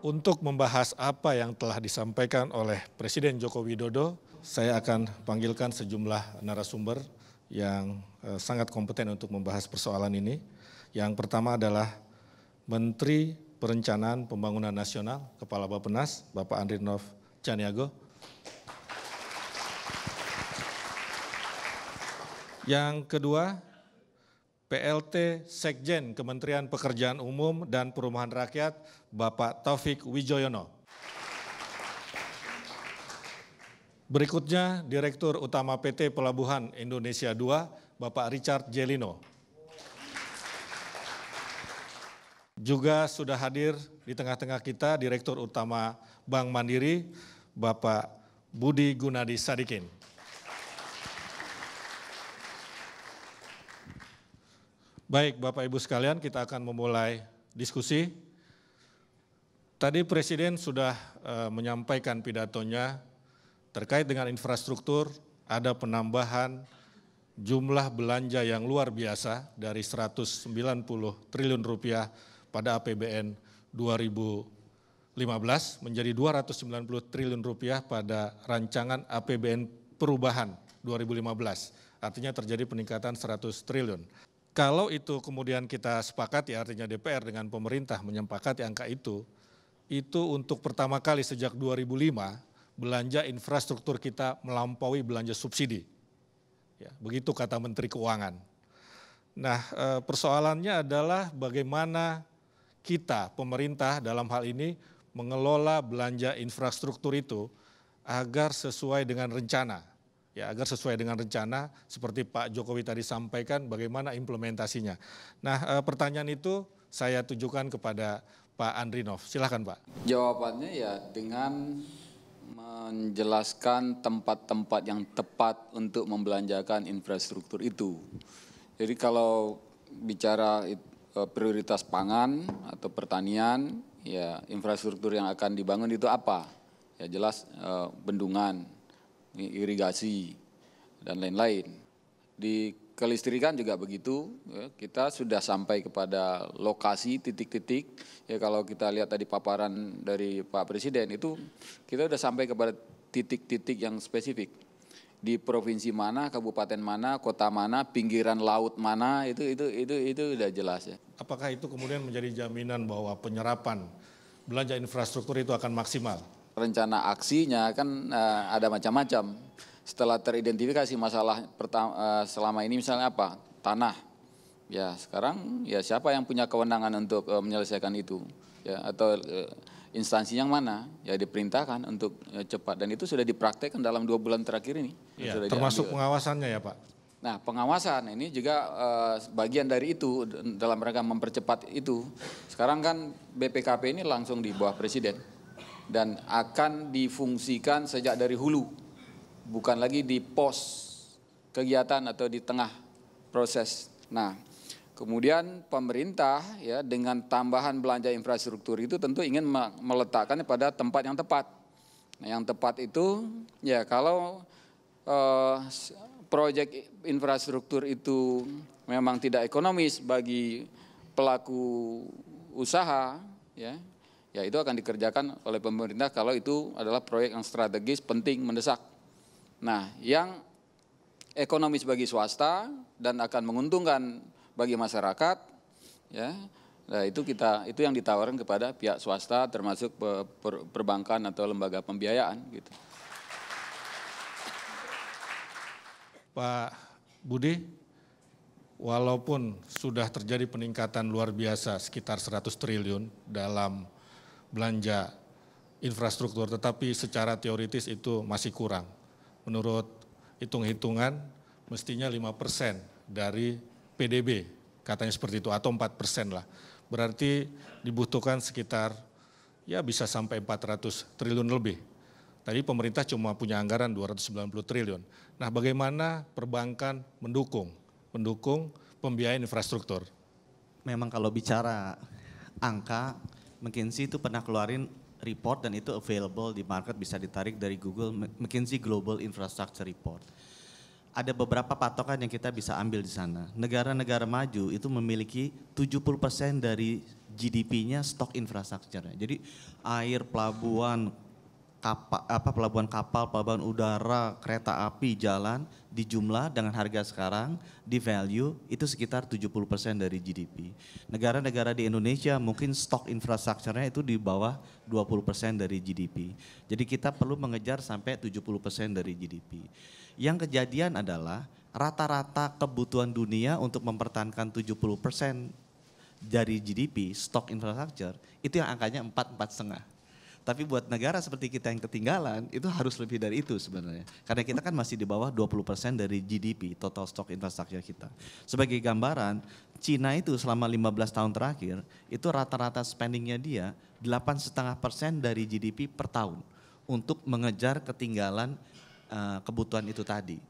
Untuk membahas apa yang telah disampaikan oleh Presiden Joko Widodo, saya akan panggilkan sejumlah narasumber yang sangat kompeten untuk membahas persoalan ini. Yang pertama adalah Menteri Perencanaan Pembangunan Nasional, Kepala Bappenas, Bapak Andrinov Caniago. Yang kedua, PLT Sekjen Kementerian Pekerjaan Umum dan Perumahan Rakyat, Bapak Taufik Wijoyono. Berikutnya, Direktur Utama PT Pelabuhan Indonesia II, Bapak Richard Jelino. Juga sudah hadir di tengah-tengah kita Direktur Utama Bank Mandiri, Bapak Budi Gunadi Sadikin. Baik, Bapak Ibu sekalian, kita akan memulai diskusi. Tadi Presiden sudah menyampaikan pidatonya terkait dengan infrastruktur, ada penambahan jumlah belanja yang luar biasa dari 190 triliun rupiah pada APBN 2015 menjadi 290 triliun rupiah pada rancangan APBN perubahan 2015. Artinya terjadi peningkatan 100 triliun. Kalau itu kemudian kita sepakati, artinya DPR dengan pemerintah menyepakati angka itu untuk pertama kali sejak 2005 belanja infrastruktur kita melampaui belanja subsidi. Ya, begitu kata Menteri Keuangan. Nah, persoalannya adalah bagaimana kita, pemerintah dalam hal ini mengelola belanja infrastruktur itu agar sesuai dengan rencana. Ya, agar sesuai dengan rencana seperti Pak Jokowi tadi sampaikan bagaimana implementasinya. Nah, pertanyaan itu saya tujukan kepada Pak Andrinov. Silakan Pak. Jawabannya ya dengan menjelaskan tempat-tempat yang tepat untuk membelanjakan infrastruktur itu. Jadi kalau bicara prioritas pangan atau pertanian, ya infrastruktur yang akan dibangun itu apa? Ya jelas bendungan, irigasi, dan lain-lain. Di kelistrikan juga begitu, ya, kita sudah sampai kepada lokasi titik-titik, ya kalau kita lihat tadi paparan dari Pak Presiden itu, kita sudah sampai kepada titik-titik yang spesifik. Di provinsi mana, kabupaten mana, kota mana, pinggiran laut mana, itu sudah jelas ya. Apakah itu kemudian menjadi jaminan bahwa penyerapan belanja infrastruktur itu akan maksimal? Rencana aksinya kan ada macam-macam. Setelah teridentifikasi masalah selama ini misalnya apa? Tanah. Ya sekarang ya siapa yang punya kewenangan untuk menyelesaikan itu? Ya atau instansi yang mana? Ya diperintahkan untuk cepat dan itu sudah dipraktekkan dalam 2 bulan terakhir ini. Ya, termasuk pengawasannya ya Pak? Nah pengawasan ini juga bagian dari itu dalam rangka mempercepat itu. Sekarang kan BPKP ini langsung di bawah Presiden. Dan akan difungsikan sejak dari hulu, bukan lagi di pos kegiatan atau di tengah proses. Nah, kemudian pemerintah ya dengan tambahan belanja infrastruktur itu tentu ingin meletakkannya pada tempat yang tepat. Nah, yang tepat itu ya kalau proyek infrastruktur itu memang tidak ekonomis bagi pelaku usaha, ya itu akan dikerjakan oleh pemerintah kalau itu adalah proyek yang strategis, penting, mendesak. Nah, yang ekonomis bagi swasta dan akan menguntungkan bagi masyarakat, ya, nah itu yang ditawarkan kepada pihak swasta termasuk perbankan atau lembaga pembiayaan, gitu. Pak Budi, walaupun sudah terjadi peningkatan luar biasa sekitar 100 triliun dalam belanja infrastruktur, tetapi secara teoritis itu masih kurang. Menurut hitung-hitungan mestinya 5% dari PDB, katanya seperti itu, atau 4% lah. Berarti dibutuhkan sekitar ya bisa sampai 400 triliun lebih. Tadi pemerintah cuma punya anggaran 290 triliun. Nah bagaimana perbankan mendukung pembiayaan infrastruktur? Memang kalau bicara angka, McKinsey itu pernah keluarin report dan itu available di market, bisa ditarik dari Google, McKinsey Global Infrastructure Report. Ada beberapa patokan yang kita bisa ambil di sana. Negara-negara maju itu memiliki 70% dari GDP-nya stok infrastruktur. Jadi air, pelabuhan, kapal, pelabuhan udara, kereta api, jalan di jumlah dengan harga sekarang di value itu sekitar 70% dari GDP. Negara-negara di Indonesia mungkin stok infrastrukturnya itu di bawah 20% dari GDP. Jadi kita perlu mengejar sampai 70% dari GDP. Yang kejadian adalah rata-rata kebutuhan dunia untuk mempertahankan 70% dari GDP stok infrastruktur itu yang angkanya 4,5. Tapi buat negara seperti kita yang ketinggalan, itu harus lebih dari itu sebenarnya. Karena kita kan masih di bawah 20% dari GDP, total stock infrastructure kita. Sebagai gambaran, Cina itu selama 15 tahun terakhir, itu rata-rata spendingnya dia 8,5% dari GDP per tahun untuk mengejar ketinggalan kebutuhan itu tadi.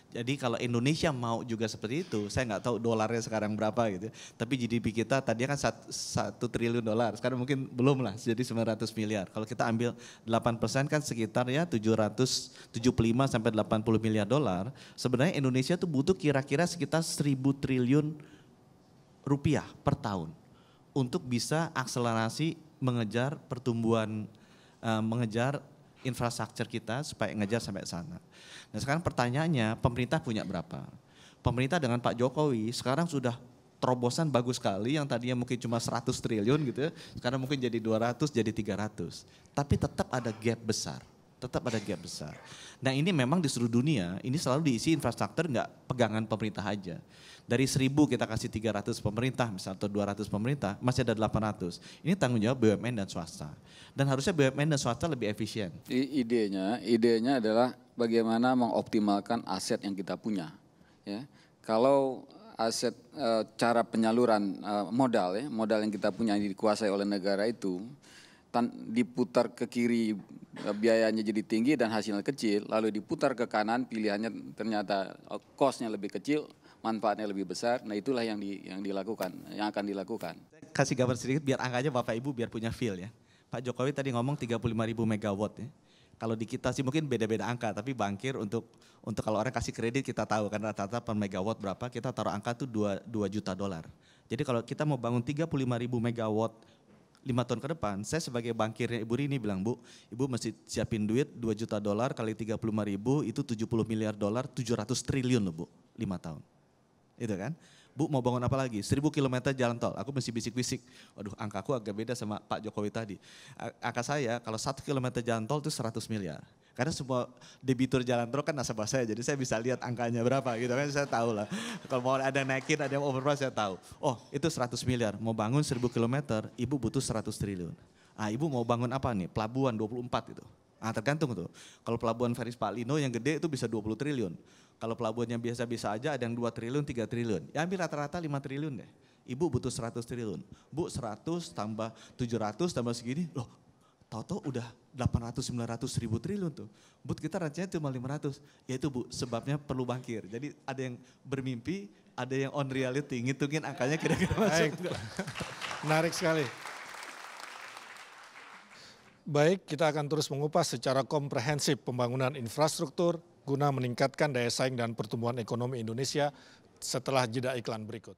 Jadi kalau Indonesia mau juga seperti itu, saya nggak tahu dolarnya sekarang berapa gitu. Tapi GDP kita tadinya kan 1 triliun dolar, sekarang mungkin belum lah, jadi 900 miliar. Kalau kita ambil 8% kan sekitar ya 775 sampai 80 miliar dolar. Sebenarnya Indonesia tuh butuh kira-kira sekitar 1.000 triliun rupiah per tahun untuk bisa akselerasi mengejar pertumbuhan, mengejar infrastruktur kita supaya ngejar sampai sana. Nah sekarang pertanyaannya, pemerintah punya berapa? Pemerintah dengan Pak Jokowi sekarang sudah terobosan bagus sekali yang tadinya mungkin cuma 100 triliun gitu ya, sekarang mungkin jadi 200, jadi 300. Tapi tetap ada gap besar, tetap ada gap besar. Nah ini memang di seluruh dunia, ini selalu diisi infrastruktur nggak pegangan pemerintah aja. Dari 1.000 kita kasih 300 pemerintah misalnya atau 200 pemerintah, masih ada 800. Ini tanggung jawab BUMN dan swasta. Dan harusnya BUMN dan swasta lebih efisien. Idenya adalah bagaimana mengoptimalkan aset yang kita punya. Ya, kalau aset cara penyaluran modal yang kita punya yang dikuasai oleh negara itu diputar ke kiri biayanya jadi tinggi dan hasilnya kecil, lalu diputar ke kanan pilihannya ternyata cost-nya lebih kecil, manfaatnya lebih besar. Nah itulah yang dilakukan, yang akan dilakukan. Kasih gambar sedikit biar angkanya Bapak Ibu biar punya feel ya. Pak Jokowi tadi ngomong 35.000 megawatt ya. Kalau di kita sih mungkin beda-beda angka, tapi Bankir untuk kalau orang kasih kredit kita tahu kan rata-rata per megawatt berapa, kita taruh angka tuh 2 juta dolar. Jadi kalau kita mau bangun 35.000 megawatt 5 tahun ke depan, saya sebagai bankirnya Ibu Rini bilang, Bu, Ibu mesti siapin duit 2 juta dolar kali 35.000 itu 70 miliar dolar, 700 triliun loh Bu, 5 tahun. Itu kan? Bu mau bangun apa lagi? 1.000 kilometer jalan tol. Aku mesti bisik-bisik. Waduh angkaku agak beda sama Pak Jokowi tadi. Angka saya kalau 1 kilometer jalan tol itu 100 miliar. Karena semua debitur jalan tol kan nasabah saya. Jadi saya bisa lihat angkanya berapa gitu kan. Saya tahu lah. Kalau mau ada naikin, ada yang overprice saya tahu. Oh itu 100 miliar. Mau bangun 1.000 kilometer, Ibu butuh 100 triliun. Ah Ibu mau bangun apa nih? Pelabuhan 24 itu. Ah tergantung tuh. Kalau pelabuhan Feris Paklino yang gede itu bisa 20 triliun. Kalau pelabuhannya biasa-biasa aja ada yang 2 triliun, 3 triliun. Ya ambil rata-rata 5 triliun deh. Ibu butuh 100 triliun. Bu 100 tambah 700 tambah segini. Loh tahu-tahu udah 800-900 ribu triliun tuh. Bu kita rencananya cuma 500. Ya itu Bu sebabnya perlu bankir. Jadi ada yang bermimpi, ada yang on reality. Ngitungin angkanya kira-kira masuk. Menarik sekali. Baik, kita akan terus mengupas secara komprehensif pembangunan infrastruktur guna meningkatkan daya saing dan pertumbuhan ekonomi Indonesia setelah jeda iklan berikut.